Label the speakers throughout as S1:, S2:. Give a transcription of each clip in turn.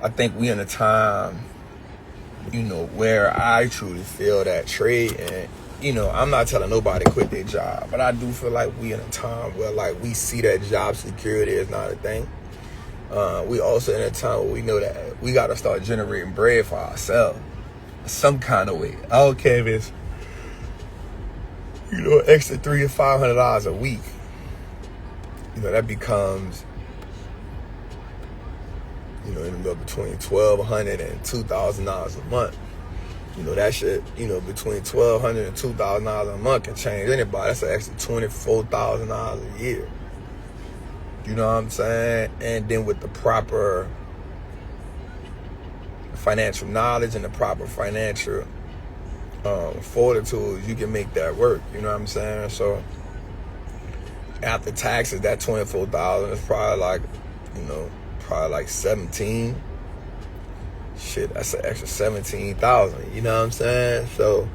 S1: I think we in a time, where I truly feel that trade, and I'm not telling nobody to quit their job, but I do feel like we in a time where like we see that job security is not a thing. We also in a time where we know that we got to start generating bread for ourselves some kind of way. I don't care if it's extra $300 to $500 a week. That becomes anywhere between $1,200 and $2,000 a month. That shit, between $1,200 and $2,000 a month can change anybody. That's an extra $24,000 a year. You know what I'm saying? And then with the proper financial knowledge and the proper financial fortitude, you can make that work. You know what I'm saying? So after taxes, that $24,000 is probably like 17. Shit, that's an extra 17,000. You know what I'm saying? So,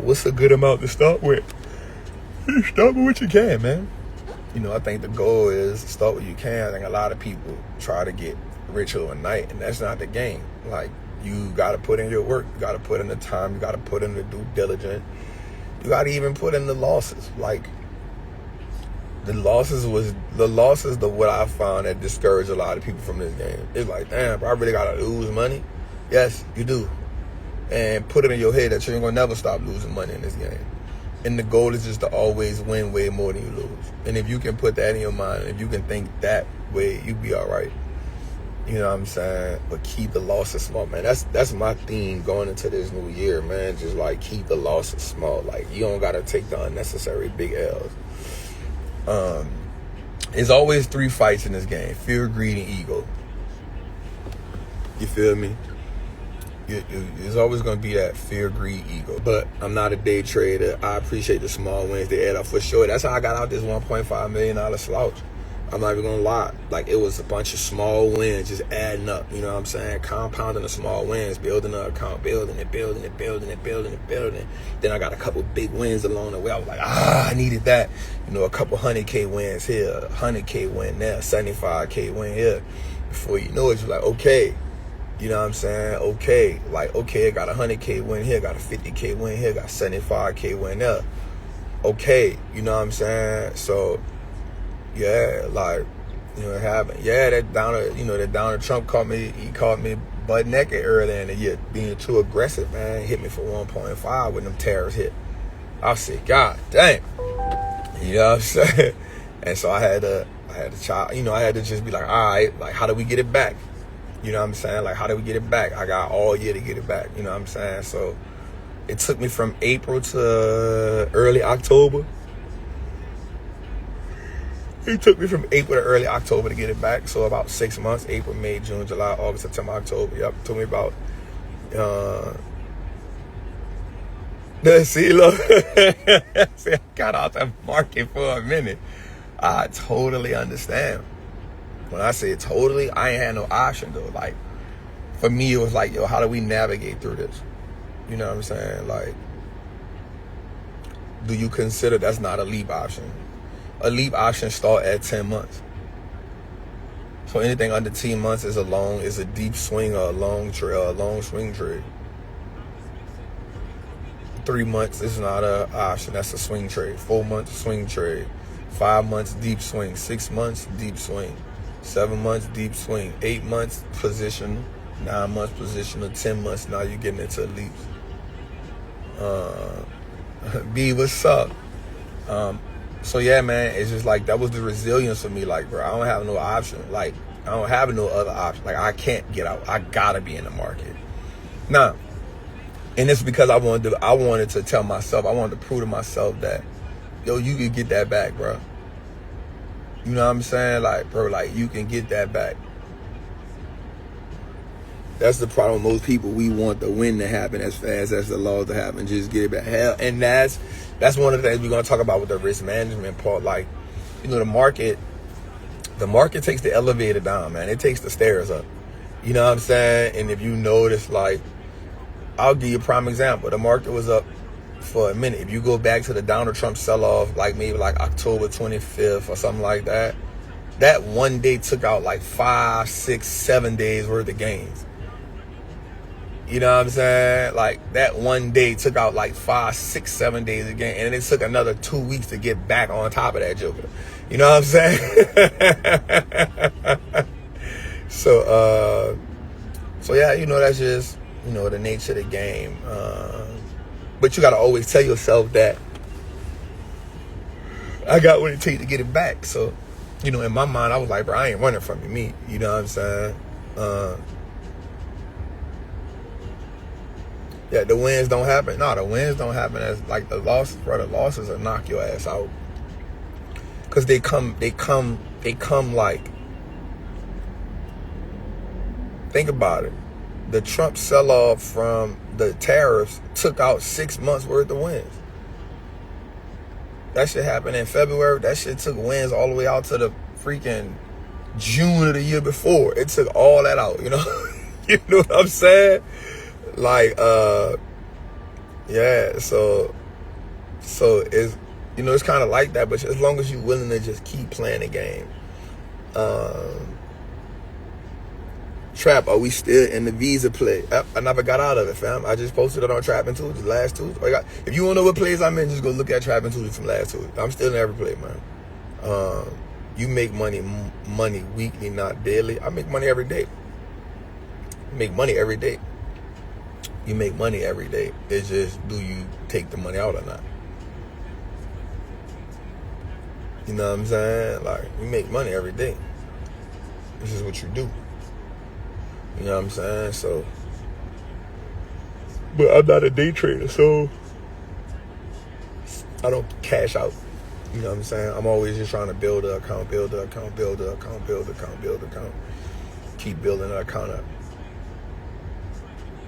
S1: what's a good amount to start with? Start with what you can, man. I think the goal is start what you can. I think a lot of people try to get rich overnight, and that's not the game. Like, you got to put in your work. You got to put in the time. You got to put in the due diligence. You got to even put in the losses. Like, the losses, what I found that discouraged a lot of people from this game. It's like, damn, bro, I really got to lose money? Yes, you do. And put it in your head that you ain't going to never stop losing money in this game. And the goal is just to always win way more than you lose. And if you can put that in your mind, if you can think that way, you be all right. You know what I'm saying? But keep the losses small, man. That's my theme going into this new year, man. Just like keep the losses small. Like, you don't got to take the unnecessary big L's. There's always 3 fights in this game: fear, greed, and ego. You feel me? There's always going to be that fear, greed, ego. But I'm not a day trader. I appreciate the small wins they add up for sure. That's how I got out this $1.5 million slouch. I'm not even going to lie. Like, it was a bunch of small wins just adding up. You know what I'm saying? Compounding the small wins, building an account, building it. Then I got a couple big wins along the way. I was like, I needed that. A couple 100K wins here, 100K win there, 75K win here. Before you know it, you're like, okay. You know what I'm saying? Okay. Like, okay, I got a 100K win here, got a 50K win here, got 75K win there. Okay. You know what I'm saying? So, yeah, like, it happened. Yeah, that Donald Trump caught me butt naked earlier in the year, being too aggressive, man. He hit me for 1.5 when them tariffs hit. I said, God damn. You know what I'm saying? And so I had to try, I had to just be like, all right, like, how do we get it back? You know what I'm saying? Like, how do we get it back? I got all year to get it back. You know what I'm saying? So it took me from April to early October. It took me from April to early October to get it back. So about 6 months: April, May, June, July, August, September, October. Yep, it took me about see, look. See, I got out the market for a minute. I totally understand. When I say totally, I ain't had no option though. Like, for me, it was like, yo, how do we navigate through this? You know what I'm saying? Like, do you consider that's not a leap option? A leap option start at 10 months. So anything under 10 months is a deep swing or a long swing trade. 3 months is not an option. That's a swing trade. 4 months, swing trade. 5 months, deep swing. 6 months, deep swing. 7 months, deep swing. 8 months, position. 9 months, positional. 10 months, now you're getting into leaps. B, what's up? So yeah, man, it's just like, that was the resilience for me. Like, bro, I don't have no option. Like, I don't have no other option. Like, I can't get out. I gotta be in the market. Now, and it's because I wanted to tell myself, I wanted to prove to myself that, yo, you can get that back, bro. You know what I'm saying? Like, bro, like, you can get that back. That's the problem with most people. We want the win to happen as fast as the loss to happen. Just get it back. Hell, and that's one of the things we're going to talk about with the risk management part. Like, the market takes the elevator down, man. It takes the stairs up. You know what I'm saying? And if you notice, like, I'll give you a prime example. The market was up for a minute. If you go back to the Donald Trump sell-off, like maybe like October 25th or something like that, that one day took out like 5, 6, 7 days worth of gains. You know what I'm saying? Like that one day took out like 5, 6, 7 days of gain, and it took another 2 weeks to get back on top of that joker. You know what I'm saying? So yeah, you know, that's just, you know, the nature of the game. But you gotta always tell yourself that I got what it takes to get it back. So, you know, in my mind, I was like, bro, I ain't running from me. You know what I'm saying? Yeah, the wins don't happen. No, the wins don't happen as like the losses, bro. The losses will knock your ass out. Cause they come like, think about it. The Trump sell-off from the tariffs took out 6 months worth of wins. That shit happened in February. That shit took wins all the way out to the freaking June of the year before. It took all that out, you know? You know what I'm saying? Like, yeah, so it's, you know, it's kind of like that, but as long as you're willing to just keep playing the game. Trap, are we still in the visa play? I never got out of it, fam. I just posted it on Trapping Tuesday last Tuesday. If you want to know what plays I'm in, just go look at Trapping Tuesday from last Tuesday. I'm still in every play, man. You make money weekly, not daily. I make money every day. You make money every day. You make money every day. It's just, do you take the money out or not? You know what I'm saying? Like, you make money every day. This is what you do. You know what I'm saying? So, but I'm not a day trader, so I don't cash out. You know what I'm saying? I'm always just trying to build an account, build an account, build an account, build an account, build an account. Keep building an account up.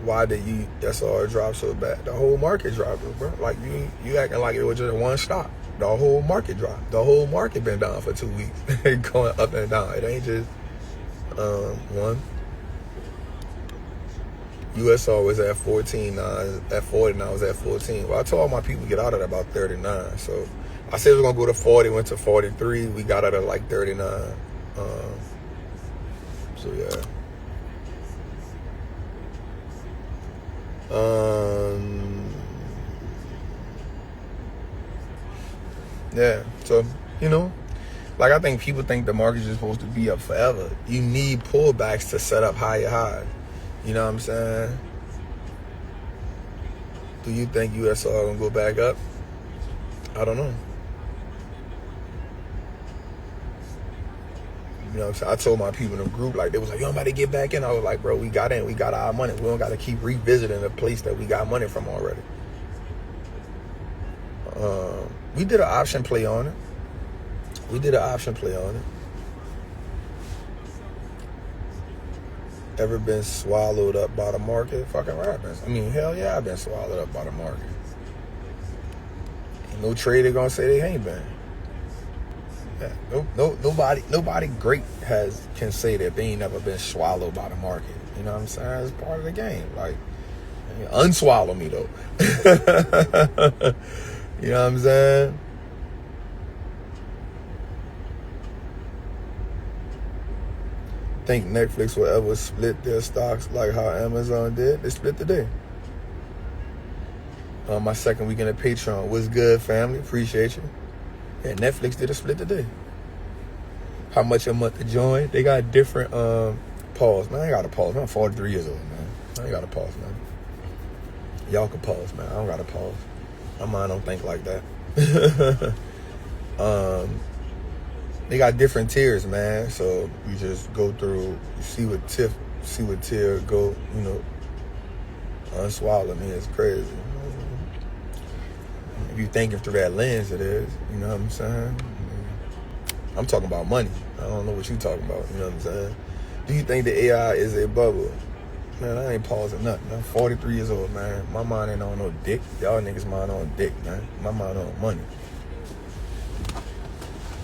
S1: Why did SR drop so bad? The whole market dropped, bro. Like, you acting like it was just one stop. The whole market dropped. The whole market been down for 2 weeks, going up and down. It ain't just one. USR was at 14, now at 40, now it's at 14. Well, I told all my people to get out at about 39. So I said it was gonna go to 40, went to 43. We got out at like 39. So yeah. Yeah. So, you know, like, I think people think the market is supposed to be up forever. You need pullbacks to set up higher highs. You know what I'm saying? Do you think USR gonna go back up? I don't know. You know what I'm saying? I told my people in the group, like, they was like, yo, I'm about to get back in. I was like, bro, we got in. We got our money. We don't got to keep revisiting the place that we got money from already. We did an option play on it. Ever been swallowed up by the market? Fucking rappers. I mean, hell yeah, I've been swallowed up by the market. Ain't no trader gonna say they ain't been. Yeah, nobody great can say that they ain't never been swallowed by the market. You know what I'm saying? It's part of the game. Like, unswallow me though. You know what I'm saying? Think Netflix will ever split their stocks like how Amazon did? They split today. My second weekend at Patreon. What's good, family? Appreciate you. Yeah, Netflix did a split today. How much a month to join? They got different pause. Man, I ain't got to pause. I'm 43 years old, man. I ain't got to pause, man. Y'all can pause, man. I don't got to pause. My mind don't think like that. They got different tiers, man. So you just go through, see what tier go, you know, unswallow me. It's crazy. If you thinking through that lens, it is. You know what I'm saying? I'm talking about money. I don't know what you talking about. You know what I'm saying? Do you think the AI is a bubble? Man, I ain't pausing nothing. I'm 43 years old, man. My mind ain't on no dick. Y'all niggas mind on dick, man. My mind on money.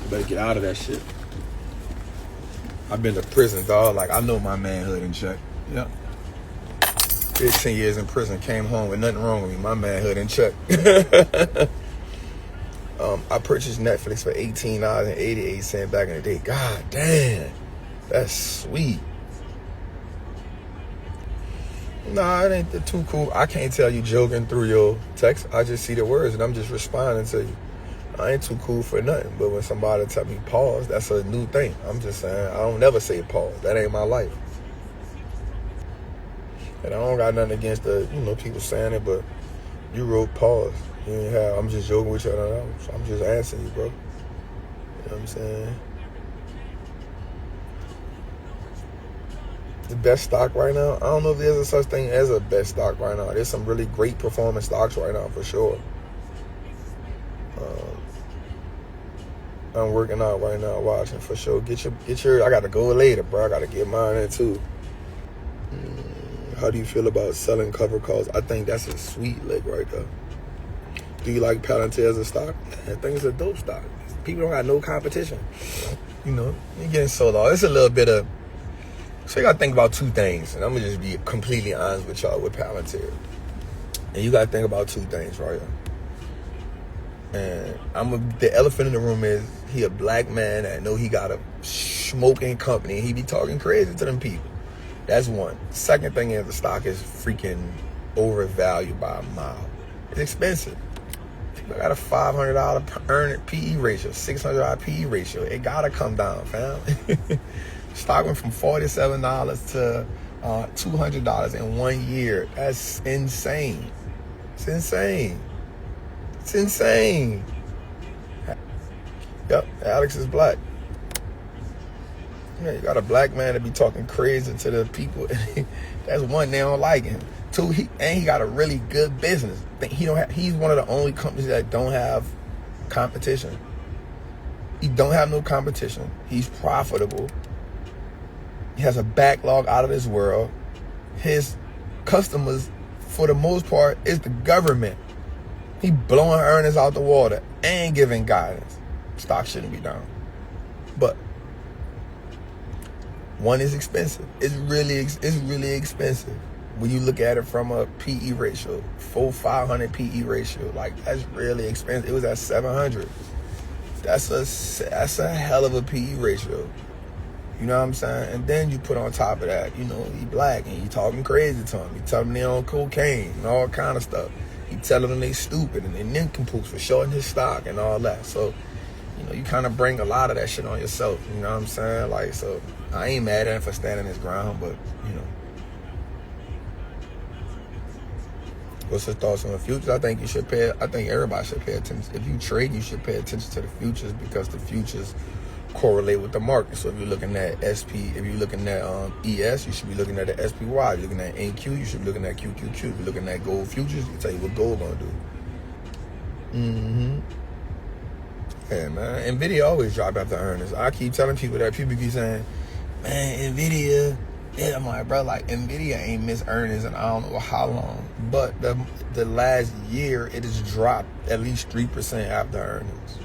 S1: You better get out of that shit. I've been to prison, dog. Like, I know my manhood in check. Yep. 15 years in prison, came home with nothing wrong with me. My manhood in check. I purchased Netflix for $18.88 back in the day. God damn, that's sweet. Nah, it ain't too cool. I can't tell you joking through your text. I just see the words and I'm just responding to you. I ain't too cool for nothing. But when somebody tell me pause, that's a new thing. I'm just saying, I don't never say pause. That ain't my life. And I don't got nothing against the, people saying it, but you wrote pause. You ain't have, I'm just joking with you. So I'm just answering you, bro. You know what I'm saying? The best stock right now, I don't know if there's a such thing as a best stock right now. There's some really great performing stocks right now, for sure. I'm working out right now, watching, for sure. Get your, I got to go later, bro. I got to get mine in, too. How do you feel about selling cover calls? I think that's a sweet lick right there. Do you like Palantir as a stock? I think it's a dope stock. People don't got no competition. You're getting sold off. It's a little bit of, so you got to think about two things. And I'm going to just be completely honest with y'all with Palantir. And you got to think about two things right here. And the elephant in the room is he a black man that know he got a smoking company. He be talking crazy to them people. That's one. Second thing is the stock is freaking overvalued by a mile. It's expensive. People got a $500 earned PE ratio, $600 PE ratio. It gotta come down, fam. Stock went from $47 to $200 in 1 year. That's insane. It's insane. It's insane. Yep, Alex is black. Yeah, you got a black man to be talking crazy to the people. That's one, they don't like him. Two, he got a really good business. He's one of the only companies that don't have competition. He don't have no competition. He's profitable. He has a backlog out of this world. His customers, for the most part, is the government. He blowing earnings out the water and giving guidance. Stock shouldn't be down. But one is expensive. It's really expensive. When you look at it from a PE ratio, 500 PE ratio, like that's really expensive. It was at 700. That's a hell of a PE ratio. You know what I'm saying? And then you put on top of that, he black and you talking crazy to him. You telling them they on cocaine and all kind of stuff. He telling them they stupid and they nincompoops for shorting his stock and all that. So, you kind of bring a lot of that shit on yourself. You know what I'm saying? Like, so I ain't mad at him for standing his ground, but, What's your thoughts on the futures? I think everybody should pay attention. If you trade, you should pay attention to the futures because the futures correlate with the market. So if you're looking at SP, if you're looking at ES, you should be looking at the SPY. If you're looking at NQ, you should be looking at QQQ. If you're looking at gold futures, it tell you what gold gonna do. Yeah, man. NVIDIA always drop after earnings. I keep telling people that. People keep saying, man, NVIDIA. Yeah, I'm like, bro, like NVIDIA ain't missed earnings in I don't know how long. But the last year, it has dropped at least 3% after earnings.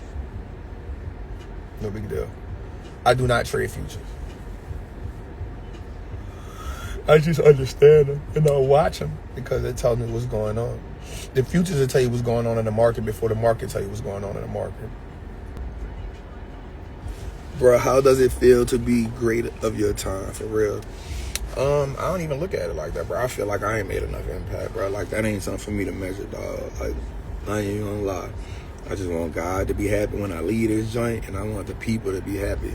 S1: No big deal. I do not trade futures. I just understand them and I watch them because they tell me what's going on. The futures will tell you what's going on in the market before the market tell you what's going on in the market. Bro, how does it feel to be great of your time, for real? I don't even look at it like that, bro. I feel like I ain't made enough impact, bro. Like, that ain't something for me to measure, dog. Like, I ain't even gonna lie. I just want God to be happy when I leave this joint, and I want the people to be happy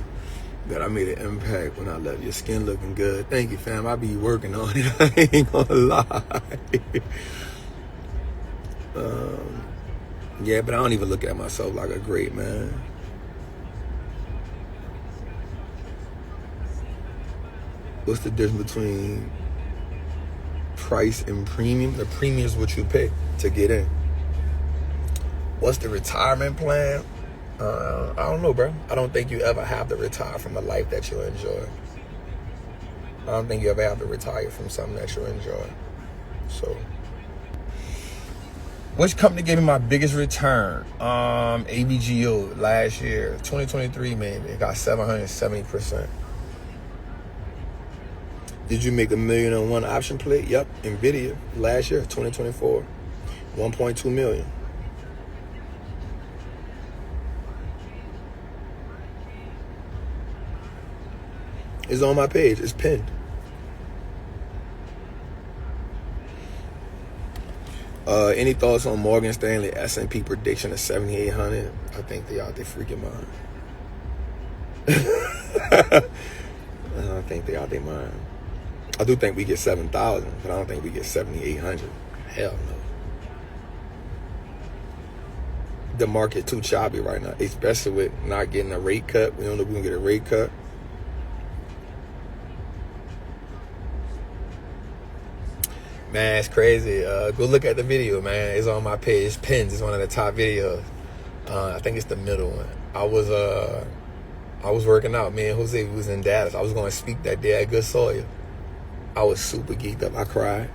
S1: that I made an impact when I left. Your skin looking good. Thank you, fam. I be working on it. I ain't gonna lie. Yeah, but I don't even look at myself like a great man. What's the difference between price and premium? The premium is what you pay to get in. What's the retirement plan? I don't know, bro. I don't think you ever have to retire from a life that you enjoy. I don't think you ever have to retire from something that you enjoy. So, which company gave me my biggest return? ABGO last year, 2023, maybe. It got 770%. Did you make $1 million on one option play? Yep, NVIDIA last year, 2024, 1.2 million. It's on my page. It's pinned. Any thoughts on Morgan Stanley S&P prediction of 7,800? I think they out their freaking mind. I think they out their mind. I do think we get 7,000, but I don't think we get 7,800. Hell no. The market too choppy right now, especially with not getting a rate cut. We don't know if we're gonna get a rate cut. Man, it's crazy. Go look at the video, man. It's on my page. It's pinned. It's one of the top videos. I think it's the middle one. I was working out. Me and Jose was in Dallas. I was going to speak that day at Good Soil. I was super geeked up. I cried.